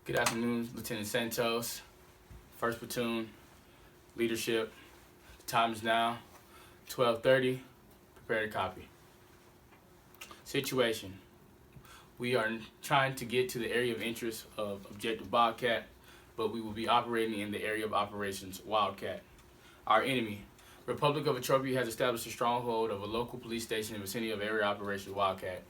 Good afternoon, Lieutenant Santos, 1st Platoon, Leadership. The time is now 12:30. Prepare to copy. Situation. We are trying to get to the area of interest of Objective Bobcat, but we will be operating in the area of operations Wildcat. Our enemy, Republic of Ethiopia, has established a stronghold of a local police station in the vicinity of area operations Wildcat.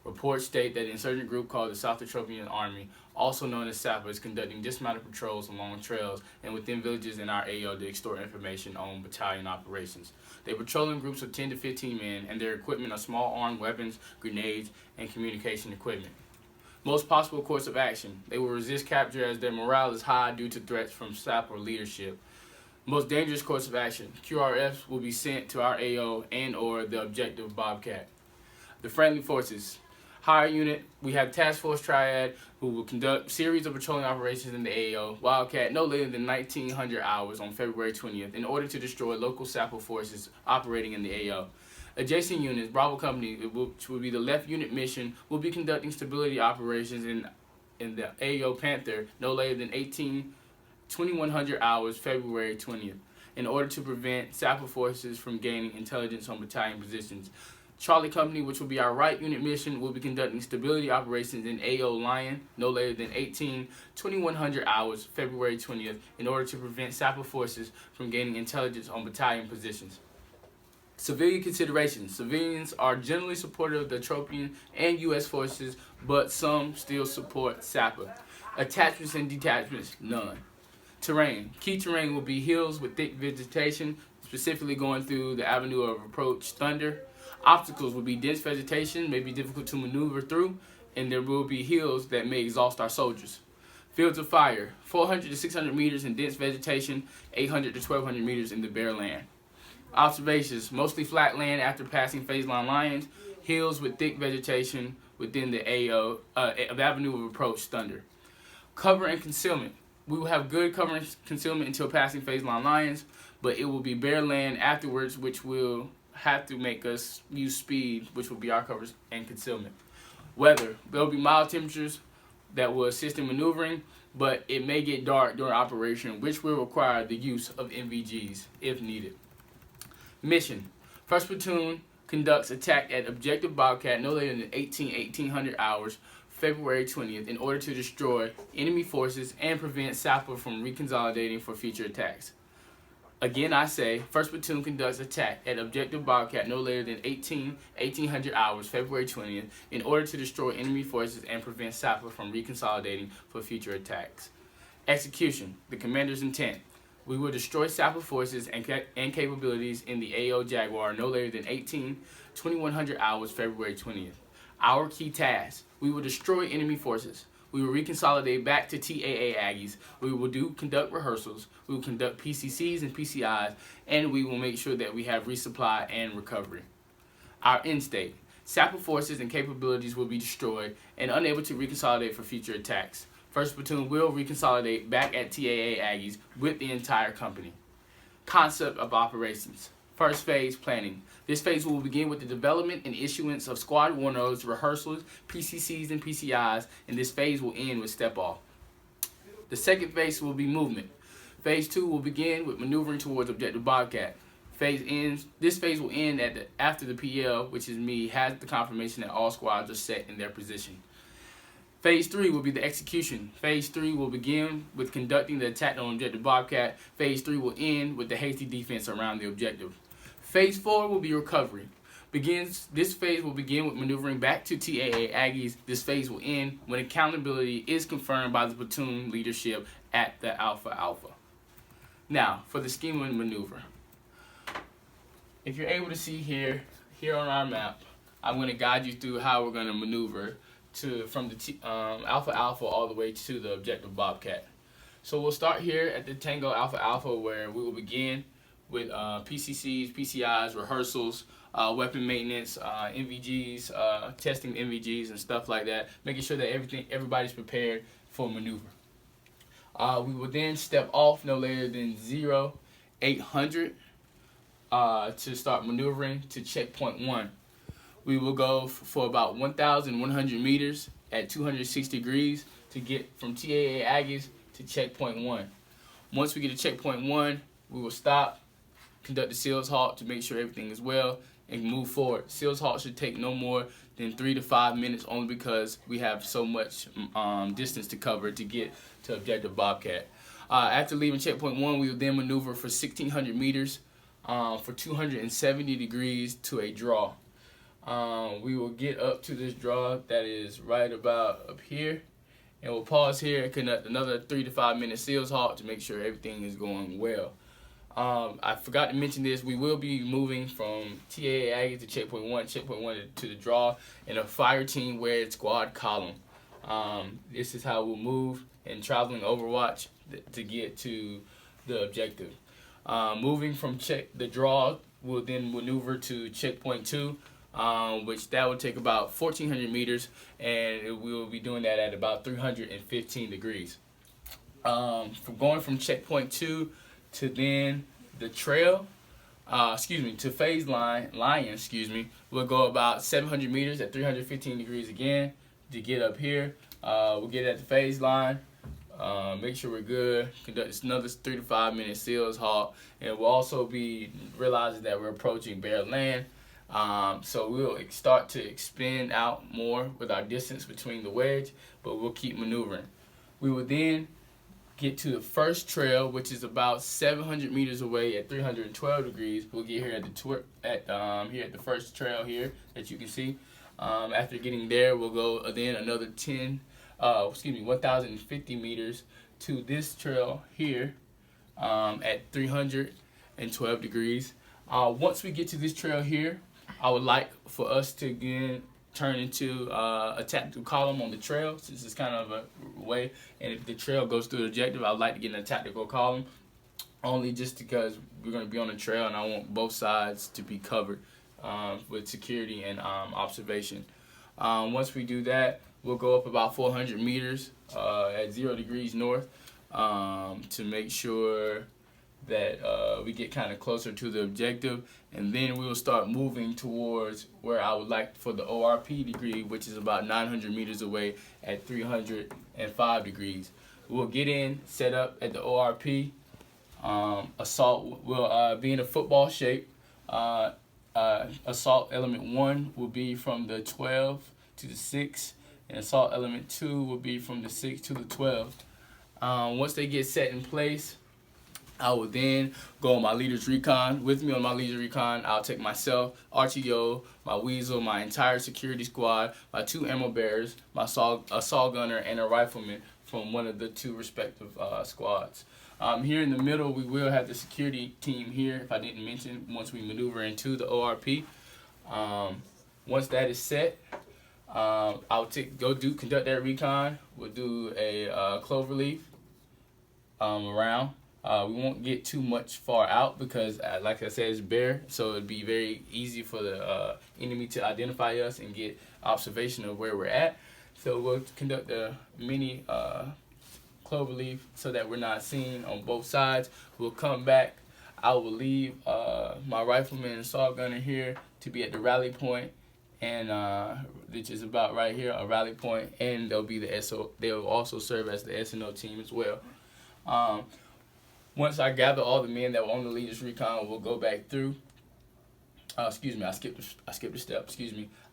Reports state that an insurgent group called the South Ethiopian Army, also known as SAPA, is conducting dismounted patrols along trails and within villages in our AO to extort information on battalion operations. They patrol in groups of 10 to 15 men, and their equipment are small armed weapons, grenades, and communication equipment. Most possible course of action: they will resist capture as their morale is high due to threats from SAPA leadership. Most dangerous course of action: QRFs will be sent to our AO and or the Objective Bobcat. The friendly forces. Higher unit, we have Task Force Triad, who will conduct series of patrolling operations in the AO Wildcat no later than 1900 hours on February 20th in order to destroy local SAPA forces operating in the AO. Adjacent units, Bravo Company, which will be the left unit mission, will be conducting stability operations in the AO Panther no later than 2100 hours February 20th in order to prevent SAPA forces from gaining intelligence on battalion positions. Charlie Company, which will be our right unit mission, will be conducting stability operations in AO Lion no later than 2100 hours February 20th in order to prevent SAPA forces from gaining intelligence on battalion positions. Civilian considerations. Civilians are generally supportive of the Ethiopian and U.S. forces, but some still support SAPA. Attachments and detachments, none. Terrain. Key terrain will be hills with thick vegetation, specifically going through the avenue of approach Thunder. Obstacles will be dense vegetation, may be difficult to maneuver through, and there will be hills that may exhaust our soldiers. Fields of fire, 400 to 600 meters in dense vegetation, 800 to 1200 meters in the bare land. Observations, mostly flat land after passing phase line lines, hills with thick vegetation within the avenue of approach Thunder. Cover and concealment. We will have good cover and concealment until passing phase line lines, but it will be bare land afterwards, which will have to make us use speed, which will be our cover and concealment. Weather. There will be mild temperatures that will assist in maneuvering, but it may get dark during operation, which will require the use of NVGs if needed. Mission. 1st Platoon conducts attack at Objective Bobcat no later than 1800 hours February 20th in order to destroy enemy forces and prevent SAPA from reconsolidating for future attacks. Again, I say, 1st Platoon conducts attack at Objective Bobcat no later than 1800 hours February 20th in order to destroy enemy forces and prevent SAPA from reconsolidating for future attacks. Execution. The commander's intent. We will destroy SAPA forces and capabilities in the AO Jaguar no later than 2100 hours February 20th. Our key tasks. We will destroy enemy forces. We will reconsolidate back to TAA Aggies. We will conduct rehearsals. We will conduct PCCs and PCIs, and we will make sure that we have resupply and recovery. Our end state. SAPA forces and capabilities will be destroyed and unable to reconsolidate for future attacks. 1st Platoon will reconsolidate back at TAA Aggies with the entire company. Concept of operations. First phase, planning. This phase will begin with the development and issuance of squad warnos, rehearsals, PCCs, and PCIs, and this phase will end with step-off. The second phase will be movement. Phase 2 will begin with maneuvering towards Objective Bobcat. This phase will end after the PL, which is me, has the confirmation that all squads are set in their position. Phase 3 will be the execution. Phase 3 will begin with conducting the attack on Objective Bobcat. Phase 3 will end with the hasty defense around the objective. Phase 4 will be recovery. This phase will begin with maneuvering back to TAA Aggies. This phase will end when accountability is confirmed by the platoon leadership at the Alpha Alpha. Now, for the schema and maneuver. If you're able to see here on our map, I'm going to guide you through how we're going to maneuver from the Alpha Alpha all the way to the Objective Bobcat. So we'll start here at the Tango Alpha Alpha, where we will begin with PCCs, PCIs, rehearsals, weapon maintenance, NVGs, testing NVGs and stuff like that, making sure that everybody's prepared for maneuver. We will then step off no later than 0800 to start maneuvering to checkpoint 1. We will go for about 1,100 meters at 260 degrees to get from TAA Aggies to checkpoint 1. Once we get to checkpoint 1, we will stop, conduct the SEALS halt to make sure everything is well, and move forward. SEALS halt should take no more than 3 to 5 minutes, only because we have so much distance to cover to get to objective Bobcat. After leaving checkpoint 1, we will then maneuver for 1,600 meters for 270 degrees to a draw. We will get up to this draw that is right about up here, and we'll pause here and conduct another 3 to 5 minute SEALS halt to make sure everything is going well. I forgot to mention this. We will be moving from TAA Aggie to checkpoint 1 to the draw in a fire team wear squad column. This is how we'll move and traveling Overwatch to get to the objective. Moving from the draw, we'll then maneuver to checkpoint 2, which that will take about 1,400 meters, and we will be doing that at about 315 degrees. Going from checkpoint 2 to then the trail, to phase line, we'll go about 700 meters at 315 degrees again to get up here. We'll get at the phase line, make sure we're good, conduct another 3 to 5 minute SEALS halt, and we'll also be realizing that we're approaching bare land. So we'll start to expand out more with our distance between the wedge, but we'll keep maneuvering. We will then get to the first trail, which is about 700 meters away at 312 degrees. We'll get here at the first trail here that you can see. After getting there, we'll go then another 1,050 meters to this trail here at 312 degrees. Once we get to this trail here, I would like for us to again turn into a tactical column on the trail, since it's kind of a way, and if the trail goes through the objective, I would like to get in a tactical column, only just because we're going to be on the trail and I want both sides to be covered with security and observation. Once we do that, we'll go up about 400 meters at 0 degrees north to make sure that we get kind of closer to the objective, and then we will start moving towards where I would like for the ORP degree, which is about 900 meters away at 305 degrees. We'll get in, set up at the ORP. Assault will be in a football shape. Assault element 1 will be from the 12 to the 6, and assault element 2 will be from the 6 to the 12. Once they get set in place, I will then go on my leader's recon. With me on my leader's recon, I'll take myself, RTO, my Weasel, my entire security squad, my 2 ammo bearers, my assault gunner, and a rifleman from one of the 2 respective squads. Here in the middle, we will have the security team here, if I didn't mention, once we maneuver into the ORP. Once that is set, I'll conduct that recon. We'll do a cloverleaf around. We won't get too much far out because, like I said, it's bare, so it'd be very easy for the enemy to identify us and get observation of where we're at. So we'll conduct a mini cloverleaf so that we're not seen on both sides. We'll come back. I will leave my rifleman and assault gunner here to be at the rally point, and which is about right here, a rally point, and they'll be they'll also serve as the S&O team as well. Once I gather all the men that were on the leaders recon, we'll go back through. I skipped a step.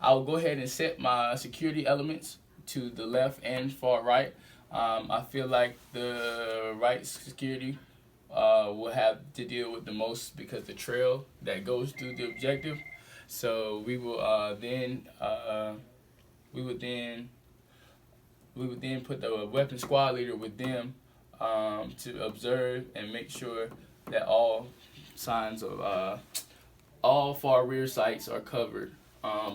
I will go ahead and set my security elements to the left and far right. I feel like the right security will have to deal with the most because the trail that goes through the objective. So we will then put the weapon squad leader with them to observe and make sure that all signs of all far rear sights are covered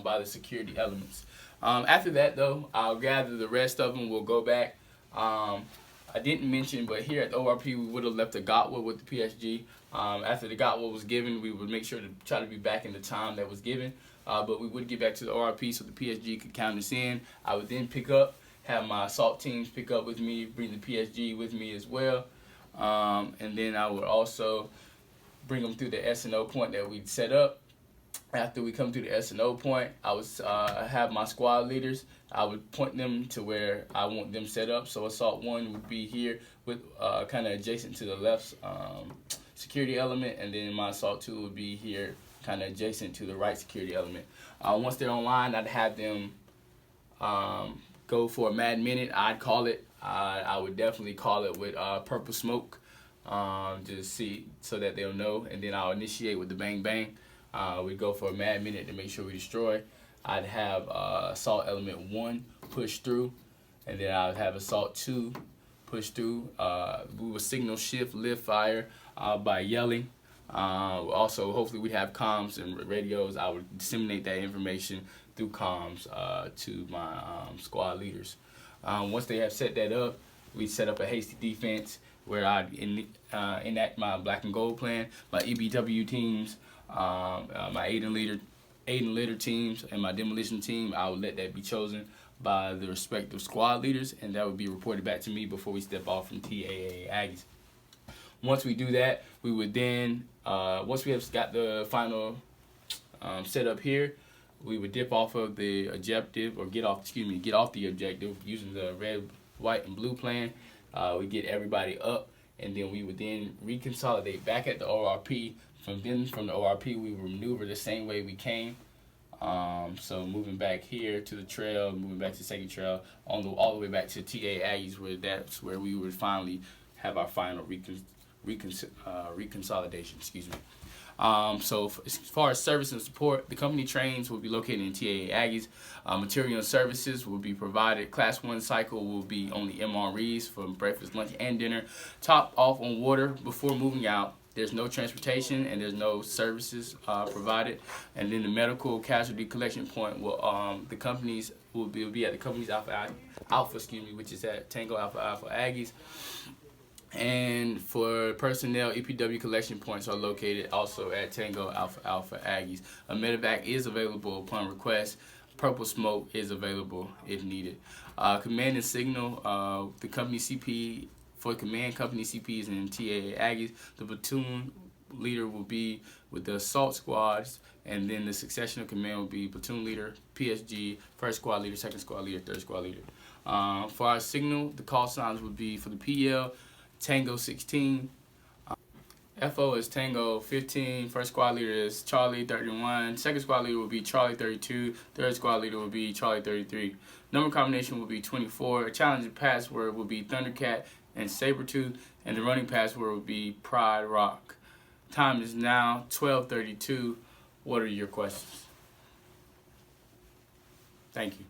by the security elements. After that, though, I'll gather the rest of them. We'll go back. I didn't mention, but here at the ORP, we would have left a GOTWA with the PSG. After the GOTWA was given, we would make sure to try to be back in the time that was given. But we would get back to the ORP so the PSG could count us in. I would then have my assault teams pick up with me, bring the PSG with me as well. And then I would also bring them through the S&O point that we'd set up. After we come to the S&O point, I would have my squad leaders. I would point them to where I want them set up. So assault 1 would be here with kind of adjacent to the left security element, and then my assault 2 would be here kind of adjacent to the right security element. Once they're online, I'd have them go for a mad minute. I'd call it. I would definitely call it with purple smoke, just see so that they'll know, and then I'll initiate with the bang bang. We go for a mad minute to make sure we destroy. I'd have assault element 1 push through, and then I would have assault 2 push through. We would signal shift lift fire by yelling. Also, hopefully we'd have comms and radios. I would disseminate that information through comms to my squad leaders. Once they have set that up, we set up a hasty defense where I'd enact my black and gold plan, my EBW teams, my aid and leader teams, and my demolition team. I would let that be chosen by the respective squad leaders, and that would be reported back to me before we step off from TAA Aggies. Once we do that, we would then, once we have got the final set up here, we would dip off of the objective, or get off the objective using the red, white, and blue plan. We get everybody up, and then we would then reconsolidate back at the ORP. From the ORP, we would maneuver the same way we came. So moving back here to the trail, moving back to the second trail, all the way back to TA Aggies, where that's where we would finally have our final reconsolidation. Excuse me. So as far as service and support, the company trains will be located in TAA Aggies. Material and services will be provided. Class 1 cycle will be only MREs for breakfast, lunch, and dinner. Top off on water before moving out. There's no transportation and there's no services provided. And then the medical casualty collection point will the companies will be at the company's Alpha, which is at Tango Alpha Aggies. And for personnel, EPW collection points are located also at Tango Alpha Aggies. A medevac is available upon request. Purple smoke is available if needed. Command and signal, the company CP, for command company CPs and TAA Aggies, the platoon leader will be with the assault squads, and then the succession of command will be platoon leader, PSG, first squad leader, second squad leader, third squad leader. For our signal, the call signs would be for the PL, Tango 16, FO is Tango 15, first squad leader is Charlie 31, second squad leader will be Charlie 32, third squad leader will be Charlie 33. Number combination will be 24, challenging password will be Thundercat and Sabretooth, and the running password will be Pride Rock. Time is now 12:32. What are your questions? Thank you.